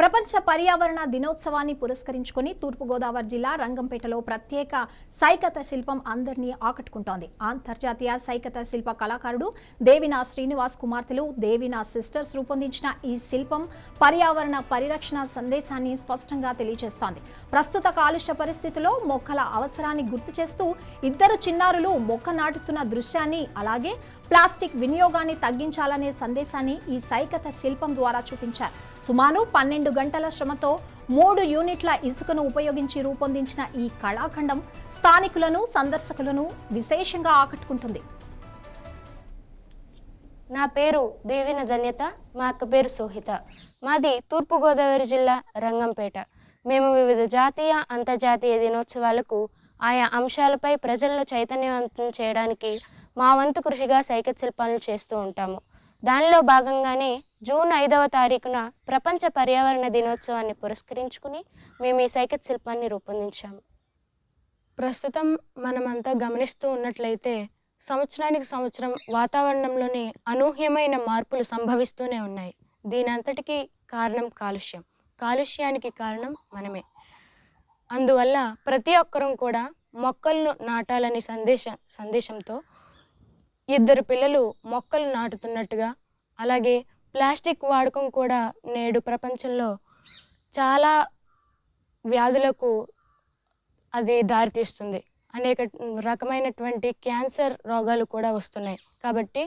ప్రపంచ పర్యావరణ దినోత్సవాన్ని పురస్కరించుకొని తూర్పుగోదావరి జిల్లా రంగంపేటలో ప్రత్యేక సైకత శిల్పం అందరినీ ఆకట్టుకుంటోంది. అంతర్జాతీయ సైకత శిల్ప కళాకారుడు దేవినా శ్రీనివాస్ కుమార్తెలు దేవినా సిస్టర్స్ రూపొందించిన ఈ శిల్పం పర్యావరణ పరిరక్షణ సందేశాన్ని స్పష్టంగా తెలియజేస్తోంది. ప్రస్తుత కాలుష్య పరిస్థితుల్లో మొక్కల అవసరాన్ని గుర్తు చేస్తూ ఇద్దరు చిన్నారులు మొక్క నాటుతున్న దృశ్యాన్ని, అలాగే ప్లాస్టిక్ వినియోగాన్ని తగ్గించాలనే సందేశాన్ని ఈ సైకత శిల్పం ద్వారా చూపించారు. సుమారు 12 గంటల శ్రమతో 3 యూనిట్ల ఇసుకను ఉపయోగించి రూపొందించిన ఈ కళాఖండం స్థానికులను, సందర్శకులను విశేషంగా ఆకట్టుకుంటుంది. నా పేరు దేవిన ధన్యత, మా అక్క పేరు సోహిత. మాది తూర్పుగోదావరి జిల్లా రంగంపేట. మేము వివిధ జాతీయ, అంతర్జాతీయ దినోత్సవాలకు ఆయా అంశాలపై ప్రజలను చైతన్యవంతం చేయడానికి మా వంతు కృషిగా సైకత శిల్పాలను చేస్తూ ఉంటాము. దానిలో భాగంగానే జూన్ 5వ తారీఖున ప్రపంచ పర్యావరణ దినోత్సవాన్ని పురస్కరించుకుని మేము ఈ సైకత శిల్పాన్ని రూపొందించాము. ప్రస్తుతం మనమంతా గమనిస్తూ ఉన్నట్లయితే సంవత్సరానికి సంవత్సరం వాతావరణంలోని అనూహ్యమైన మార్పులు సంభవిస్తూనే ఉన్నాయి. దీనంతటికీ కారణం కాలుష్యం. కాలుష్యానికి కారణం మనమే. అందువల్ల ప్రతి ఒక్కరం కూడా మొక్కలను నాటాలని సందేశంతో ఇద్దరు పిల్లలు మొక్కలు నాటుతున్నట్టుగా, అలాగే ప్లాస్టిక్ వాడకం కూడా నేడు ప్రపంచంలో చాలా వ్యాధులకు అది దారితీస్తుంది. అనేక రకమైనటువంటి క్యాన్సర్ రోగాలు కూడా వస్తున్నాయి. కాబట్టి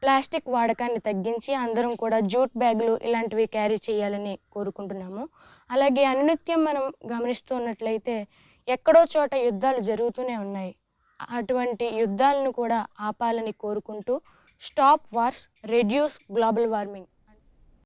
ప్లాస్టిక్ వాడకాన్ని తగ్గించి అందరం కూడా జూట్ బ్యాగులు ఇలాంటివి క్యారీ చేయాలని కోరుకుంటున్నాము. అలాగే అనునిత్యం మనం గమనిస్తూ ఉన్నట్లయితే ఎక్కడో చోట యుద్ధాలు జరుగుతూనే ఉన్నాయి. అటువంటి యుద్ధాలను కూడా ఆపాలని కోరుకుంటూ stop wars, reduce global warming